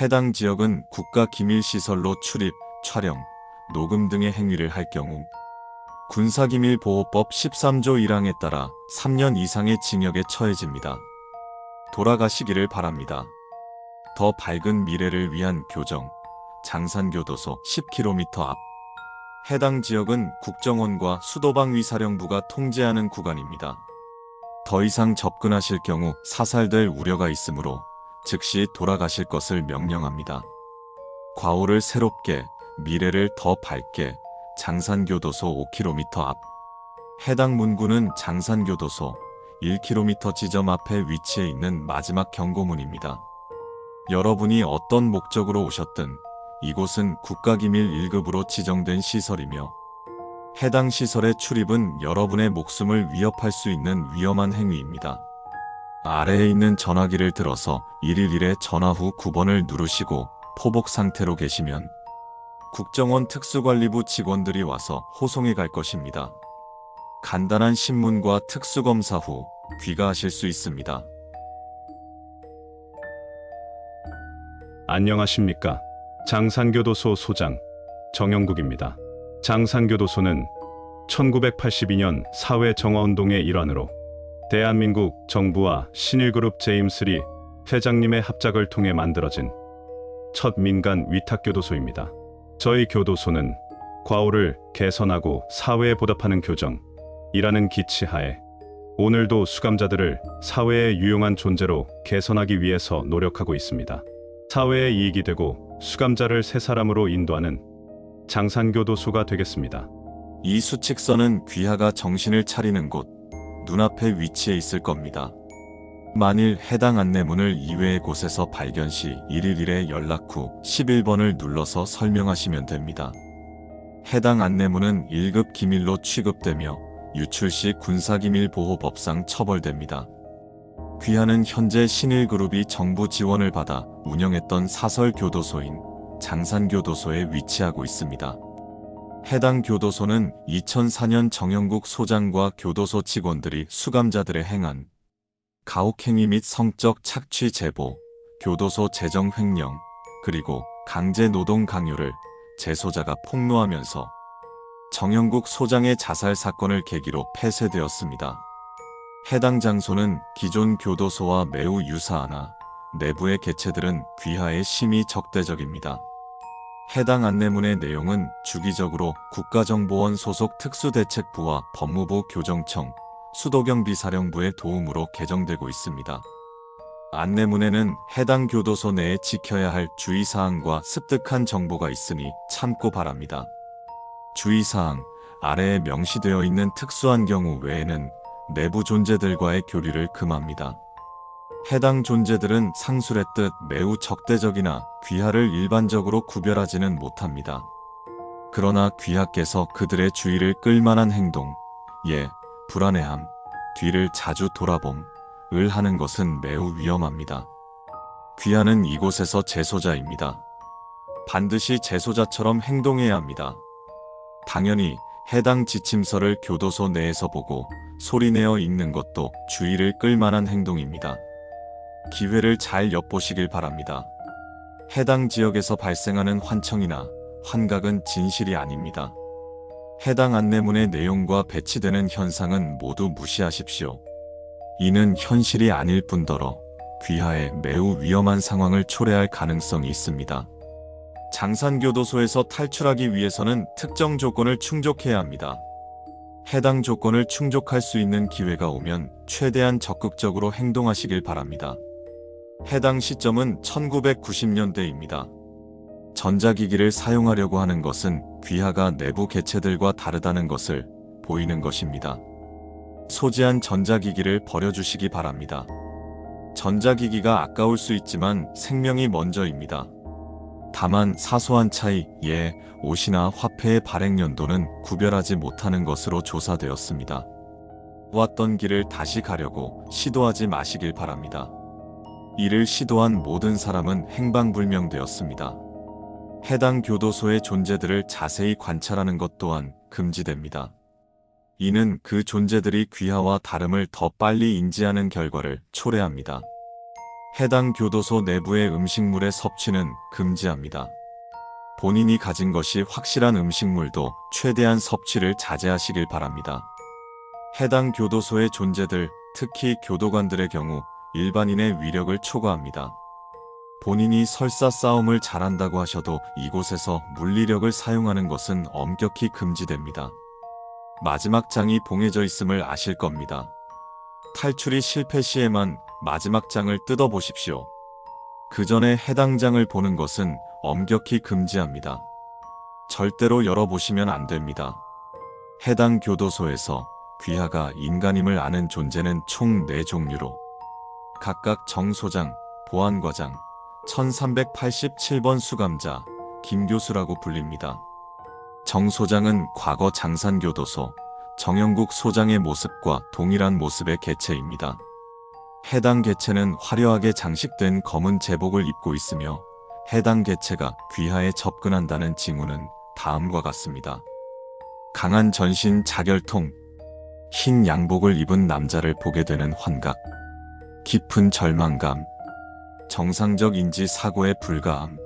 해당 지역은 국가기밀시설로 출입, 촬영, 녹음 등의 행위를 할 경우 군사기밀보호법 13조 1항에 따라 3년 이상의 징역에 처해집니다. 돌아가시기를 바랍니다. 더 밝은 미래를 위한 교정, 장산교도소 10km 앞. 해당 지역은 국정원과 수도방위사령부가 통제하는 구간입니다. 더 이상 접근하실 경우 사살될 우려가 있으므로 즉시 돌아가실 것을 명령합니다. 과오를 새롭게, 미래를 더 밝게. 장산교도소 5km 앞. 해당 문구는 장산교도소 1km 지점 앞에 위치해 있는 마지막 경고문입니다. 여러분이 어떤 목적으로 오셨든 이곳은 국가기밀 1급으로 지정된 시설이며 해당 시설의 출입은 여러분의 목숨을 위협할 수 있는 위험한 행위입니다. 아래에 있는 전화기를 들어서 111에 전화 후 9번을 누르시고 포복 상태로 계시면 국정원 특수관리부 직원들이 와서 호송해 갈 것입니다. 간단한 신문과 특수검사 후 귀가하실 수 있습니다. 안녕하십니까. 장산교도소 소장 정영국입니다. 장산교도소는 1982년 사회정화운동의 일환으로 대한민국 정부와 신일그룹 제임스 리 회장님의 합작을 통해 만들어진 첫 민간 위탁교도소입니다. 저희 교도소는 과오를 개선하고 사회에 보답하는 교정이라는 기치하에 오늘도 수감자들을 사회에 유용한 존재로 개선하기 위해서 노력하고 있습니다. 사회에 이익이 되고 수감자를 새 사람으로 인도하는 장산교도소가 되겠습니다. 이 수칙서는 귀하가 정신을 차리는 곳 눈앞에 위치해 있을 겁니다. 만일 해당 안내문을 이외의 곳에서 발견 시 111에 연락 후 11번을 눌러서 설명하시면 됩니다. 해당 안내문은 1급 기밀로 취급되며 유출 시 군사기밀보호법상 처벌됩니다. 귀하는 현재 신일그룹이 정부 지원을 받아 운영했던 사설교도소인 장산교도소에 위치하고 있습니다. 해당 교도소는 2004년 정영국 소장과 교도소 직원들이 수감자들의 행한 가혹행위 및 성적 착취 제보, 교도소 재정 횡령, 그리고 강제 노동 강요를 재소자가 폭로하면서 정영국 소장의 자살 사건을 계기로 폐쇄되었습니다. 해당 장소는 기존 교도소와 매우 유사하나 내부의 개체들은 귀하에 심히 적대적입니다. 해당 안내문의 내용은 주기적으로 국가정보원 소속 특수대책부와 법무부 교정청, 수도경비사령부의 도움으로 개정되고 있습니다. 안내문에는 해당 교도소 내에 지켜야 할 주의사항과 습득한 정보가 있으니 참고 바랍니다. 주의사항, 아래에 명시되어 있는 특수한 경우 외에는 내부 존재들과의 교류를 금합니다. 해당 존재들은 상술했듯 매우 적대적이나 귀하를 일반적으로 구별하지는 못합니다. 그러나 귀하께서 그들의 주의를 끌만한 행동, 불안해함, 뒤를 자주 돌아봄을 하는 것은 매우 위험합니다. 귀하는 이곳에서 재소자입니다. 반드시 재소자처럼 행동해야 합니다. 당연히 해당 지침서를 교도소 내에서 보고 소리내어 읽는 것도 주의를 끌만한 행동입니다. 기회를 잘 엿보시길 바랍니다. 해당 지역에서 발생하는 환청이나 환각은 진실이 아닙니다. 해당 안내문의 내용과 배치되는 현상은 모두 무시하십시오. 이는 현실이 아닐 뿐더러 귀하에 매우 위험한 상황을 초래할 가능성이 있습니다. 장산교도소에서 탈출하기 위해서는 특정 조건을 충족해야 합니다. 해당 조건을 충족할 수 있는 기회가 오면 최대한 적극적으로 행동하시길 바랍니다. 해당 시점은 1990년대입니다. 전자기기를 사용하려고 하는 것은 귀하가 내부 개체들과 다르다는 것을 보이는 것입니다. 소지한 전자기기를 버려주시기 바랍니다. 전자기기가 아까울 수 있지만 생명이 먼저입니다. 다만 사소한 차이, 옷이나 화폐의 발행 연도는 구별하지 못하는 것으로 조사되었습니다. 왔던 길을 다시 가려고 시도하지 마시길 바랍니다. 이를 시도한 모든 사람은 행방불명되었습니다. 해당 교도소의 존재들을 자세히 관찰하는 것 또한 금지됩니다. 이는 그 존재들이 귀하와 다름을 더 빨리 인지하는 결과를 초래합니다. 해당 교도소 내부의 음식물의 섭취는 금지합니다. 본인이 가진 것이 확실한 음식물도 최대한 섭취를 자제하시길 바랍니다. 해당 교도소의 존재들, 특히 교도관들의 경우 일반인의 위력을 초과합니다. 본인이 설사 싸움을 잘한다고 하셔도 이곳에서 물리력을 사용하는 것은 엄격히 금지됩니다. 마지막 장이 봉해져 있음을 아실 겁니다. 탈출이 실패 시에만 마지막 장을 뜯어보십시오. 그 전에 해당 장을 보는 것은 엄격히 금지합니다. 절대로 열어보시면 안 됩니다. 해당 교도소에서 귀하가 인간임을 아는 존재는 총 4종류로 각각 정소장, 보안과장, 1387번 수감자, 김교수라고 불립니다. 정소장은 과거 장산교도소, 정영국 소장의 모습과 동일한 모습의 개체입니다. 해당 개체는 화려하게 장식된 검은 제복을 입고 있으며 해당 개체가 귀하에 접근한다는 징후는 다음과 같습니다. 강한 전신 자결통, 흰 양복을 입은 남자를 보게 되는 환각, 깊은 절망감, 정상적 인지 사고에 불가함.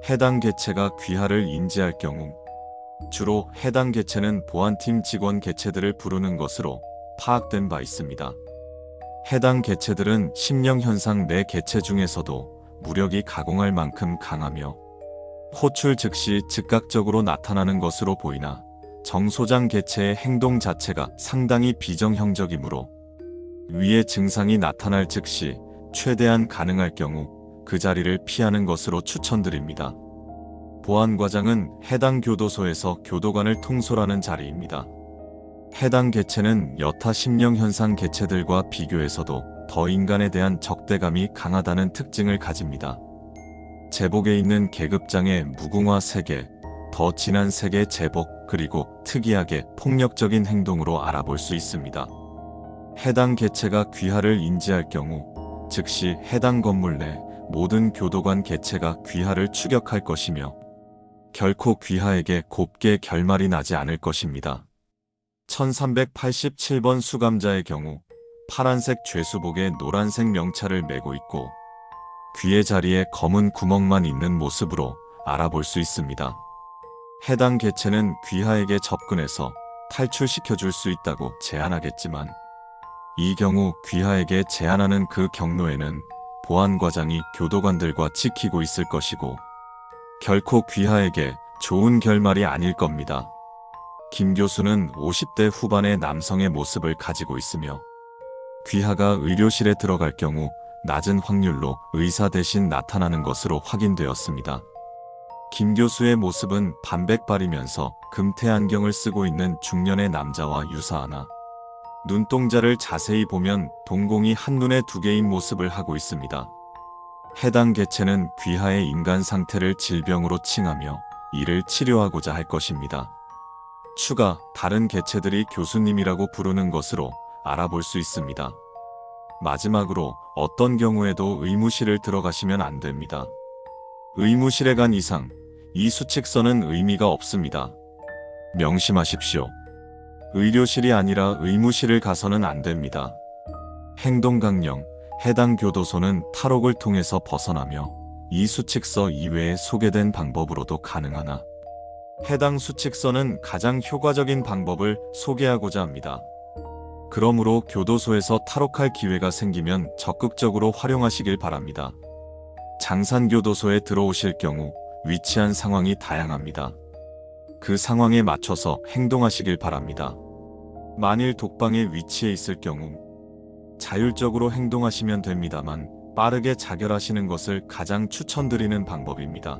해당 개체가 귀하를 인지할 경우 주로 해당 개체는 보안팀 직원 개체들을 부르는 것으로 파악된 바 있습니다. 해당 개체들은 심령현상 내 개체 중에서도 무력이 가공할 만큼 강하며 호출 즉시 즉각적으로 나타나는 것으로 보이나 정소장 개체의 행동 자체가 상당히 비정형적이므로 위의 증상이 나타날 즉시 최대한 가능할 경우 그 자리를 피하는 것으로 추천드립니다. 보안과장은 해당 교도소에서 교도관을 통솔하는 자리입니다. 해당 개체는 여타 심령현상 개체들과 비교해서도 더 인간에 대한 적대감이 강하다는 특징을 가집니다. 제복에 있는 계급장의 무궁화 세계, 더 진한 색의 제복, 그리고 특이하게 폭력적인 행동으로 알아볼 수 있습니다. 해당 개체가 귀하를 인지할 경우 즉시 해당 건물 내 모든 교도관 개체가 귀하를 추격할 것이며 결코 귀하에게 곱게 결말이 나지 않을 것입니다. 1387번 수감자의 경우 파란색 죄수복에 노란색 명찰을 메고 있고 귀의 자리에 검은 구멍만 있는 모습으로 알아볼 수 있습니다. 해당 개체는 귀하에게 접근해서 탈출시켜줄 수 있다고 제안하겠지만 이 경우 귀하에게 제안하는 그 경로에는 보안과장이 교도관들과 지키고 있을 것이고 결코 귀하에게 좋은 결말이 아닐 겁니다. 김 교수는 50대 후반의 남성의 모습을 가지고 있으며 귀하가 의료실에 들어갈 경우 낮은 확률로 의사 대신 나타나는 것으로 확인되었습니다. 김 교수의 모습은 반백발이면서 금태 안경을 쓰고 있는 중년의 남자와 유사하나 눈동자를 자세히 보면 동공이 한눈에 2개인 모습을 하고 있습니다. 해당 개체는 귀하의 인간 상태를 질병으로 칭하며 이를 치료하고자 할 것입니다. 추가 다른 개체들이 교수님이라고 부르는 것으로 알아볼 수 있습니다. 마지막으로 어떤 경우에도 의무실을 들어가시면 안 됩니다. 의무실에 간 이상 이 수칙서는 의미가 없습니다. 명심하십시오. 의료실이 아니라 의무실을 가서는 안 됩니다. 행동강령, 해당 교도소는 탈옥을 통해서 벗어나며 이 수칙서 이외에 소개된 방법으로도 가능하나 해당 수칙서는 가장 효과적인 방법을 소개하고자 합니다. 그러므로 교도소에서 탈옥할 기회가 생기면 적극적으로 활용하시길 바랍니다. 장산교도소에 들어오실 경우 위치한 상황이 다양합니다. 그 상황에 맞춰서 행동하시길 바랍니다. 만일 독방에 위치해 있을 경우 자율적으로 행동하시면 됩니다만 빠르게 자결하시는 것을 가장 추천드리는 방법입니다.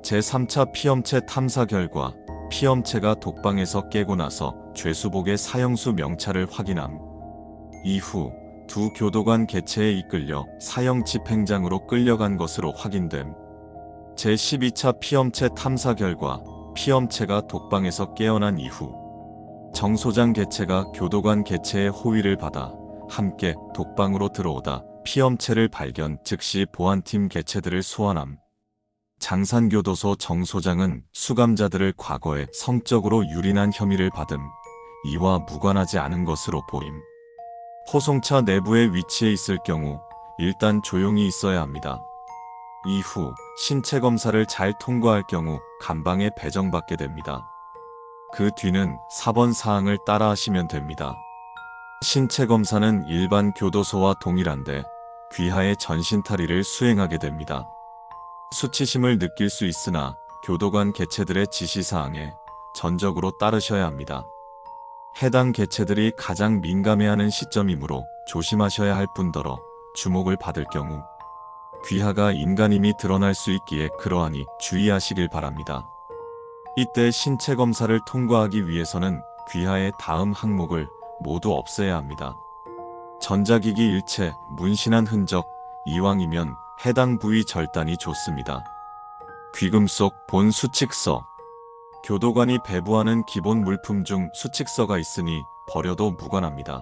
제3차 피엄체 탐사 결과 피엄체가 독방에서 깨고 나서 죄수복의 사형수 명찰을 확인함. 이후 두 교도관 개체에 이끌려 사형 집행장으로 끌려간 것으로 확인됨. 제12차 피엄체 탐사 결과 피엄체가 독방에서 깨어난 이후 정소장 개체가 교도관 개체의 호위를 받아 함께 독방으로 들어오다 피엄체를 발견 즉시 보안팀 개체들을 소환함. 장산교도소 정소장은 수감자들을 과거에 성적으로 유린한 혐의를 받음 이와 무관하지 않은 것으로 보임. 호송차 내부에 위치해 있을 경우 일단 조용히 있어야 합니다. 이후 신체 검사를 잘 통과할 경우 감방에 배정받게 됩니다. 그 뒤는 4번 사항을 따라 하시면 됩니다. 신체 검사는 일반 교도소와 동일한데 귀하의 전신탈의를 수행하게 됩니다. 수치심을 느낄 수 있으나 교도관 개체들의 지시사항에 전적으로 따르셔야 합니다. 해당 개체들이 가장 민감해하는 시점이므로 조심하셔야 할 뿐더러 주목을 받을 경우 귀하가 인간임이 드러날 수 있기에 그러하니 주의하시길 바랍니다. 이때 신체 검사를 통과하기 위해서는 귀하의 다음 항목을 모두 없애야 합니다. 전자기기 일체, 문신한 흔적, 이왕이면 해당 부위 절단이 좋습니다. 귀금속 본 수칙서. 교도관이 배부하는 기본 물품 중 수칙서가 있으니 버려도 무관합니다.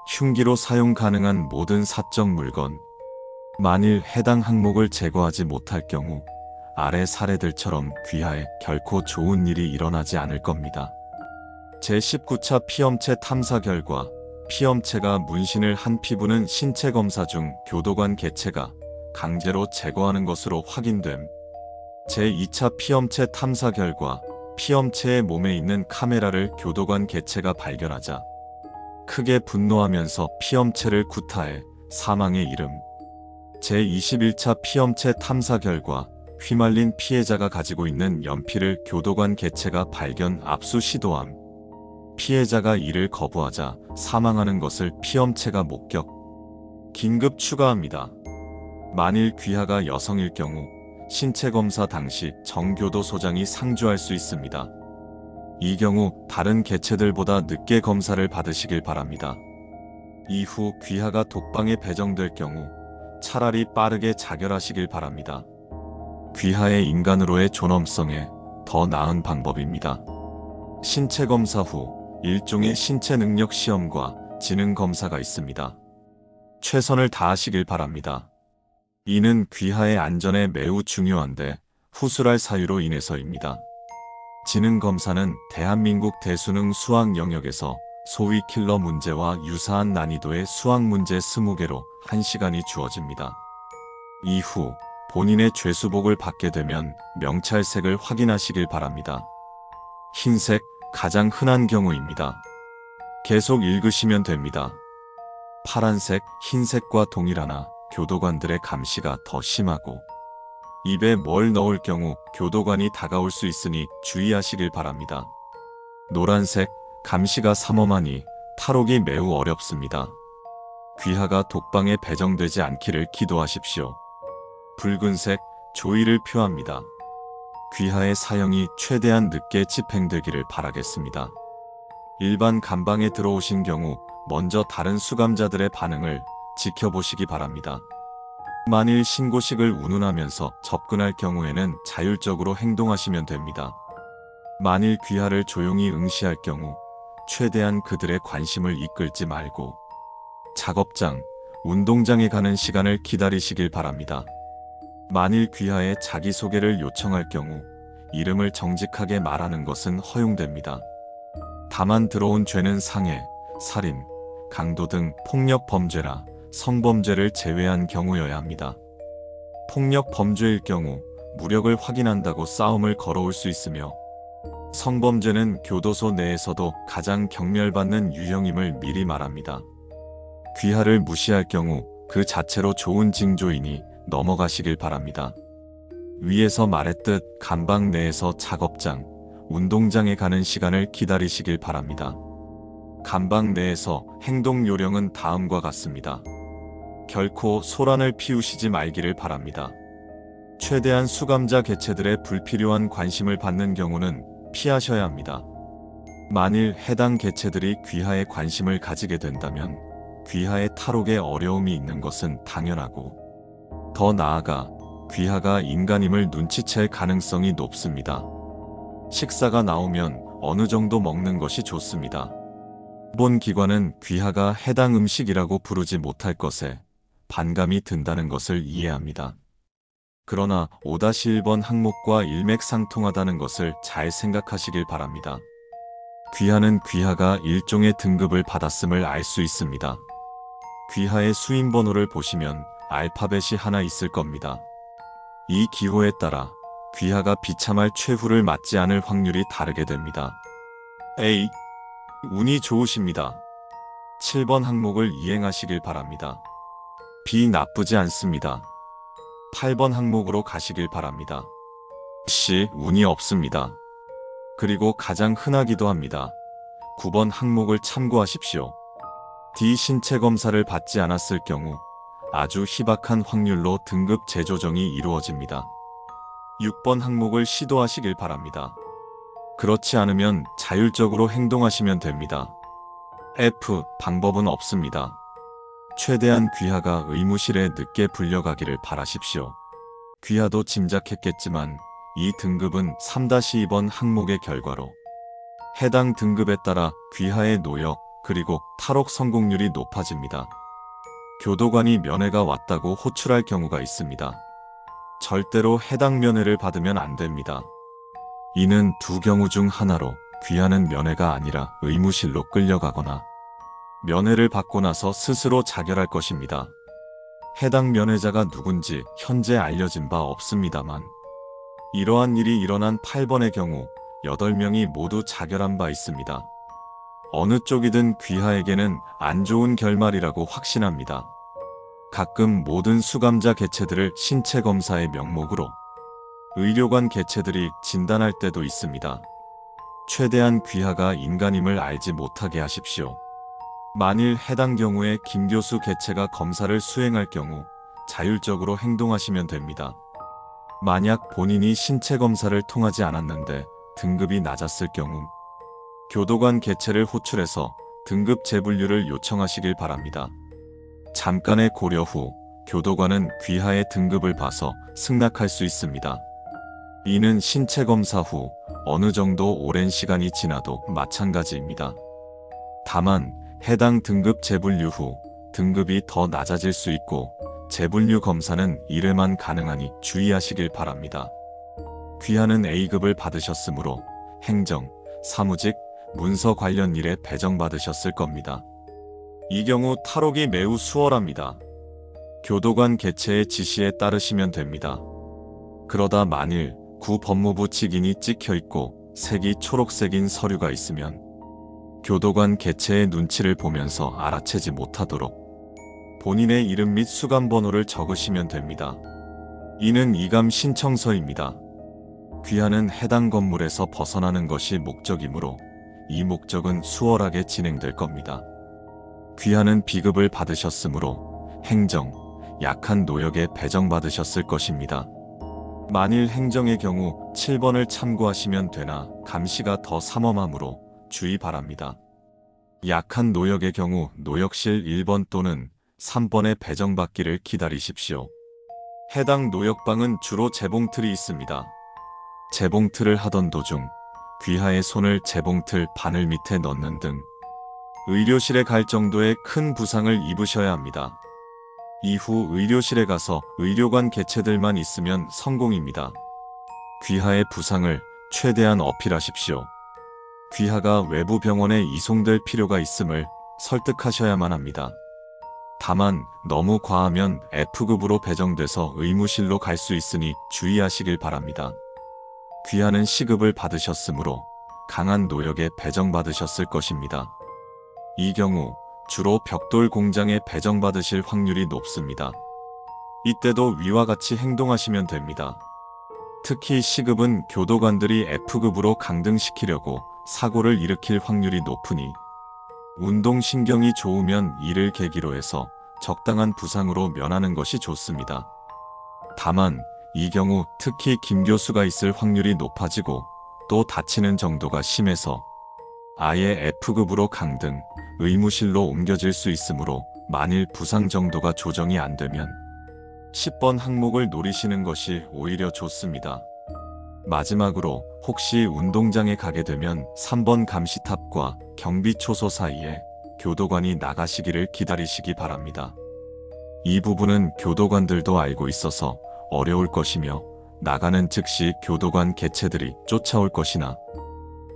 흉기로 사용 가능한 모든 사적 물건. 만일 해당 항목을 제거하지 못할 경우 아래 사례들처럼 귀하에 결코 좋은 일이 일어나지 않을 겁니다. 제19차 피엄체 탐사 결과 피엄체가 문신을 한 피부는 신체 검사 중 교도관 개체가 강제로 제거하는 것으로 확인됨. 제2차 피엄체 탐사 결과 피엄체의 몸에 있는 카메라를 교도관 개체가 발견하자 크게 분노하면서 피엄체를 구타해 사망에 이름. 제21차 피엄체 탐사 결과 휘말린 피해자가 가지고 있는 연필을 교도관 개체가 발견 압수 시도함. 피해자가 이를 거부하자 사망하는 것을 피엄체가 목격. 긴급 추가합니다. 만일 귀하가 여성일 경우 신체 검사 당시 정교도소장이 상주할 수 있습니다. 이 경우 다른 개체들보다 늦게 검사를 받으시길 바랍니다. 이후 귀하가 독방에 배정될 경우 차라리 빠르게 자결하시길 바랍니다. 귀하의 인간으로의 존엄성에 더 나은 방법입니다. 신체 검사 후 일종의 신체 능력 시험과 지능 검사가 있습니다. 최선을 다하시길 바랍니다. 이는 귀하의 안전에 매우 중요한데 후술할 사유로 인해서입니다. 지능 검사는 대한민국 대수능 수학 영역에서 소위 킬러 문제와 유사한 난이도의 수학 문제 20개로 1시간이 주어집니다. 이후 본인의 죄수복을 받게 되면 명찰색을 확인하시길 바랍니다. 흰색, 가장 흔한 경우입니다. 계속 읽으시면 됩니다. 파란색, 흰색과 동일하나 교도관들의 감시가 더 심하고 입에 뭘 넣을 경우 교도관이 다가올 수 있으니 주의하시길 바랍니다. 노란색, 감시가 삼엄하니 탈옥이 매우 어렵습니다. 귀하가 독방에 배정되지 않기를 기도하십시오. 붉은색, 조의를 표합니다. 귀하의 사형이 최대한 늦게 집행되기를 바라겠습니다. 일반 감방에 들어오신 경우 먼저 다른 수감자들의 반응을 지켜보시기 바랍니다. 만일 신고식을 운운하면서 접근할 경우에는 자율적으로 행동하시면 됩니다. 만일 귀하를 조용히 응시할 경우 최대한 그들의 관심을 이끌지 말고 작업장, 운동장에 가는 시간을 기다리시길 바랍니다. 만일 귀하에 자기소개를 요청할 경우 이름을 정직하게 말하는 것은 허용됩니다. 다만 들어온 죄는 상해, 살인, 강도 등 폭력 범죄라 성범죄를 제외한 경우여야 합니다. 폭력 범죄일 경우 무력을 확인한다고 싸움을 걸어올 수 있으며 성범죄는 교도소 내에서도 가장 경멸받는 유형임을 미리 말합니다. 귀하를 무시할 경우 그 자체로 좋은 징조이니 넘어가시길 바랍니다. 위에서 말했듯 감방 내에서 작업장, 운동장에 가는 시간을 기다리시길 바랍니다. 감방 내에서 행동 요령은 다음과 같습니다. 결코 소란을 피우시지 말기를 바랍니다. 최대한 수감자 개체들의 불필요한 관심을 받는 경우는 피하셔야 합니다. 만일 해당 개체들이 귀하에 관심을 가지게 된다면 귀하의 탈옥에 어려움이 있는 것은 당연하고 더 나아가 귀하가 인간임을 눈치챌 가능성이 높습니다. 식사가 나오면 어느 정도 먹는 것이 좋습니다. 본 기관은 귀하가 해당 음식이라고 부르지 못할 것에 반감이 든다는 것을 이해합니다. 그러나 5-1번 항목과 일맥상통하다는 것을 잘 생각하시길 바랍니다. 귀하는 귀하가 일종의 등급을 받았음을 알 수 있습니다. 귀하의 수인 번호를 보시면 알파벳이 하나 있을 겁니다. 이 기호에 따라 귀하가 비참할 최후를 맞지 않을 확률이 다르게 됩니다. A. 운이 좋으십니다. 7번 항목을 이행하시길 바랍니다. B. 나쁘지 않습니다. 8번 항목으로 가시길 바랍니다. C. 운이 없습니다. 그리고 가장 흔하기도 합니다. 9번 항목을 참고하십시오. D. 신체 검사를 받지 않았을 경우 아주 희박한 확률로 등급 재조정이 이루어집니다. 6번 항목을 시도하시길 바랍니다. 그렇지 않으면 자율적으로 행동하시면 됩니다. F. 방법은 없습니다. 최대한 귀하가 의무실에 늦게 불려가기를 바라십시오. 귀하도 짐작했겠지만 이 등급은 3-2번 항목의 결과로 해당 등급에 따라 귀하의 노역 그리고 탈옥 성공률이 높아집니다. 교도관이 면회가 왔다고 호출할 경우가 있습니다. 절대로 해당 면회를 받으면 안 됩니다. 이는 두 경우 중 하나로 귀하는 면회가 아니라 의무실로 끌려가거나 면회를 받고 나서 스스로 자결할 것입니다. 해당 면회자가 누군지 현재 알려진 바 없습니다만 이러한 일이 일어난 8번의 경우 8명이 모두 자결한 바 있습니다. 어느 쪽이든 귀하에게는 안 좋은 결말이라고 확신합니다. 가끔 모든 수감자 개체들을 신체 검사의 명목으로 의료관 개체들이 진단할 때도 있습니다. 최대한 귀하가 인간임을 알지 못하게 하십시오. 만일 해당 경우에 김 교수 개체가 검사를 수행할 경우 자율적으로 행동하시면 됩니다. 만약 본인이 신체 검사를 통하지 않았는데 등급이 낮았을 경우 교도관 개체를 호출해서 등급 재분류를 요청하시길 바랍니다. 잠깐의 고려 후 교도관은 귀하의 등급을 봐서 승낙할 수 있습니다. 이는 신체 검사 후 어느 정도 오랜 시간이 지나도 마찬가지입니다. 다만 해당 등급 재분류 후 등급이 더 낮아질 수 있고 재분류 검사는 1회만 가능하니 주의하시길 바랍니다. 귀하는 A급을 받으셨으므로 행정, 사무직, 문서 관련 일에 배정받으셨을 겁니다. 이 경우 탈옥이 매우 수월합니다. 교도관 개체의 지시에 따르시면 됩니다. 그러다 만일 구 법무부 직인이 찍혀있고 색이 초록색인 서류가 있으면 교도관 개체의 눈치를 보면서 알아채지 못하도록 본인의 이름 및 수감 번호를 적으시면 됩니다. 이는 이감 신청서입니다. 귀하는 해당 건물에서 벗어나는 것이 목적이므로 이 목적은 수월하게 진행될 겁니다. 귀하는 B급을 받으셨으므로 행정, 약한 노역에 배정받으셨을 것입니다. 만일 행정의 경우 7번을 참고하시면 되나 감시가 더 삼엄하므로 주의 바랍니다. 약한 노역의 경우 노역실 1번 또는 3번에 배정받기를 기다리십시오. 해당 노역방은 주로 재봉틀이 있습니다. 재봉틀을 하던 도중 귀하의 손을 재봉틀 바늘 밑에 넣는 등 의료실에 갈 정도의 큰 부상을 입으셔야 합니다. 이후 의료실에 가서 의료관 개체들만 있으면 성공입니다. 귀하의 부상을 최대한 어필하십시오. 귀하가 외부 병원에 이송될 필요가 있음을 설득하셔야만 합니다. 다만 너무 과하면 F급으로 배정돼서 의무실로 갈 수 있으니 주의하시길 바랍니다. 귀하는 C급을 받으셨으므로 강한 노역에 배정받으셨을 것입니다. 이 경우 주로 벽돌 공장에 배정받으실 확률이 높습니다. 이때도 위와 같이 행동하시면 됩니다. 특히 C급은 교도관들이 F급으로 강등시키려고 사고를 일으킬 확률이 높으니 운동신경이 좋으면 이를 계기로 해서 적당한 부상으로 면하는 것이 좋습니다. 다만 이 경우 특히 김 교수가 있을 확률이 높아지고 또 다치는 정도가 심해서 아예 F급으로 강등, 의무실로 옮겨질 수 있으므로 만일 부상 정도가 조정이 안 되면 10번 항목을 노리시는 것이 오히려 좋습니다. 마지막으로 혹시 운동장에 가게 되면 3번 감시탑과 경비초소 사이에 교도관이 나가시기를 기다리시기 바랍니다. 이 부분은 교도관들도 알고 있어서 어려울 것이며 나가는 즉시 교도관 개체들이 쫓아올 것이나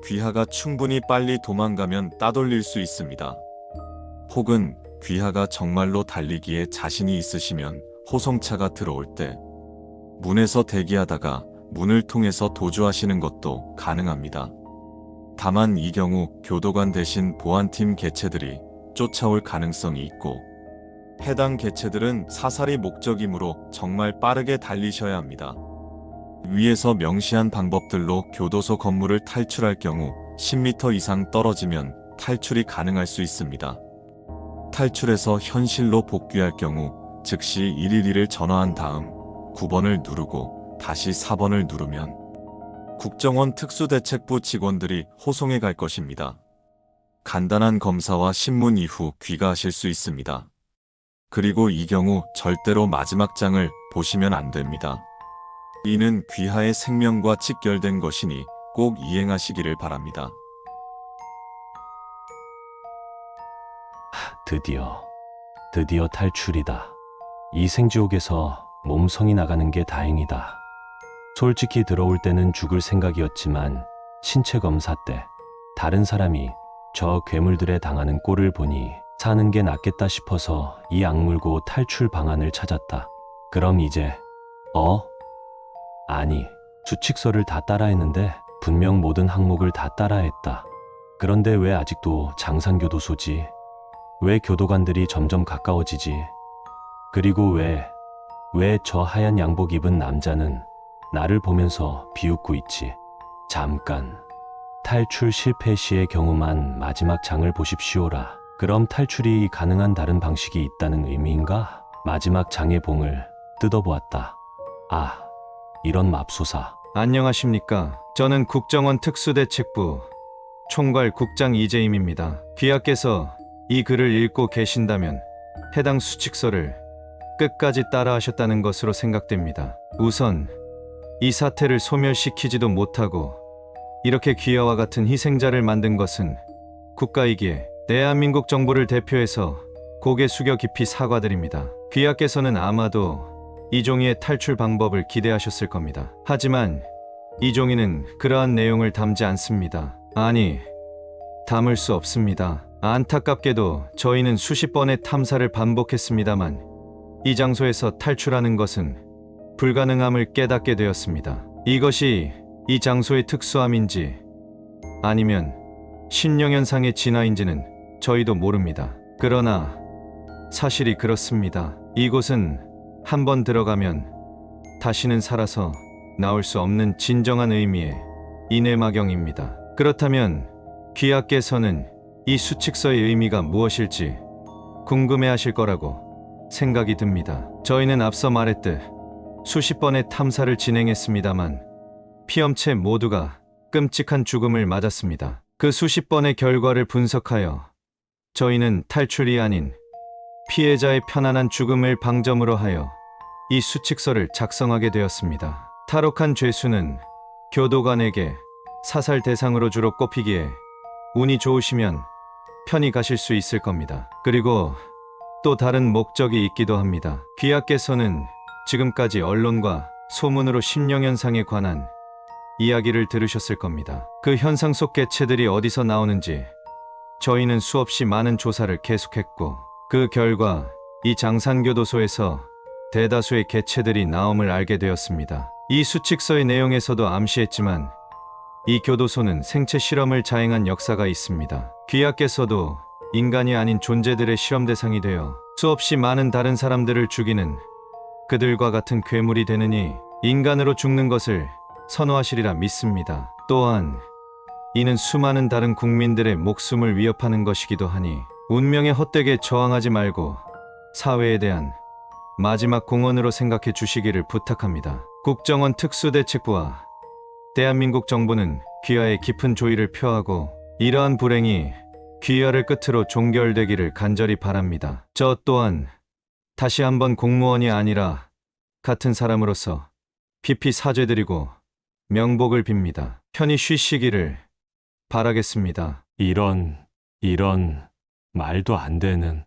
귀하가 충분히 빨리 도망가면 따돌릴 수 있습니다. 혹은 귀하가 정말로 달리기에 자신이 있으시면 호송차가 들어올 때 문에서 대기하다가 문을 통해서 도주하시는 것도 가능합니다. 다만 이 경우 교도관 대신 보안팀 개체들이 쫓아올 가능성이 있고 해당 개체들은 사살이 목적이므로 정말 빠르게 달리셔야 합니다. 위에서 명시한 방법들로 교도소 건물을 탈출할 경우 10m 이상 떨어지면 탈출이 가능할 수 있습니다. 탈출해서 현실로 복귀할 경우 즉시 112를 전화한 다음 9번을 누르고 다시 4번을 누르면 국정원 특수대책부 직원들이 호송해 갈 것입니다. 간단한 검사와 신문 이후 귀가하실 수 있습니다. 그리고 이 경우 절대로 마지막 장을 보시면 안 됩니다. 이는 귀하의 생명과 직결된 것이니 꼭 이행하시기를 바랍니다. 드디어 탈출이다. 이 생지옥에서 몸성이 나가는 게 다행이다. 솔직히 들어올 때는 죽을 생각이었지만 신체 검사 때 다른 사람이 저 괴물들에 당하는 꼴을 보니 사는 게 낫겠다 싶어서 이 악물고 탈출 방안을 찾았다. 그럼 이제 아니, 수칙서를 다 따라했는데 분명 모든 항목을 다 따라했다. 그런데 왜 아직도 장산교도소지? 왜 교도관들이 점점 가까워지지? 그리고 왜 저 하얀 양복 입은 남자는 나를 보면서 비웃고 있지? 잠깐. 탈출 실패 시의 경우만 마지막 장을 보십시오라. 그럼 탈출이 가능한 다른 방식이 있다는 의미인가? 마지막 장의 봉을 뜯어보았다. 아, 이런 맙소사. 안녕하십니까. 저는 국정원 특수대책부 총괄 국장 이재임입니다. 귀하께서 이 글을 읽고 계신다면 해당 수칙서를 끝까지 따라하셨다는 것으로 생각됩니다. 우선 이 사태를 소멸시키지도 못하고 이렇게 귀하와 같은 희생자를 만든 것은 국가이기에 대한민국 정부를 대표해서 고개 숙여 깊이 사과드립니다. 귀하께서는 아마도 이종희의 탈출 방법을 기대하셨을 겁니다. 하지만 이종희는 그러한 내용을 담지 않습니다. 아니, 담을 수 없습니다. 안타깝게도 저희는 수십 번의 탐사를 반복했습니다만 이 장소에서 탈출하는 것은 불가능함을 깨닫게 되었습니다. 이것이 이 장소의 특수함인지 아니면 신령현상의 진화인지는 저희도 모릅니다. 그러나 사실이 그렇습니다. 이곳은 한번 들어가면 다시는 살아서 나올 수 없는 진정한 의미의 인해마경입니다. 그렇다면 귀하께서는 이 수칙서의 의미가 무엇일지 궁금해하실 거라고 생각이 듭니다. 저희는 앞서 말했듯 수십 번의 탐사를 진행했습니다만 피엄체 모두가 끔찍한 죽음을 맞았습니다. 그 수십 번의 결과를 분석하여 저희는 탈출이 아닌 피해자의 편안한 죽음을 방점으로 하여 이 수칙서를 작성하게 되었습니다. 탈옥한 죄수는 교도관에게 사살 대상으로 주로 꼽히기에 운이 좋으시면 편히 가실 수 있을 겁니다. 그리고 또 다른 목적이 있기도 합니다. 귀하께서는 지금까지 언론과 소문으로 심령현상에 관한 이야기를 들으셨을 겁니다. 그 현상 속 개체들이 어디서 나오는지 저희는 수없이 많은 조사를 계속했고 그 결과 이 장산교도소에서 대다수의 개체들이 나옴을 알게 되었습니다. 이 수칙서의 내용에서도 암시했지만 이 교도소는 생체 실험을 자행한 역사가 있습니다. 귀하께서도 인간이 아닌 존재들의 실험 대상이 되어 수없이 많은 다른 사람들을 죽이는 그들과 같은 괴물이 되느니 인간으로 죽는 것을 선호하시리라 믿습니다. 또한 이는 수많은 다른 국민들의 목숨을 위협하는 것이기도 하니 운명에 헛되게 저항하지 말고 사회에 대한 마지막 공헌으로 생각해 주시기를 부탁합니다. 국정원 특수대책부와 대한민국 정부는 귀하의 깊은 조의를 표하고 이러한 불행이 귀하를 끝으로 종결되기를 간절히 바랍니다. 저 또한 다시 한번 공무원이 아니라 같은 사람으로서 깊이 사죄드리고 명복을 빕니다. 편히 쉬시기를 바라겠습니다. 이런 말도 안 되는.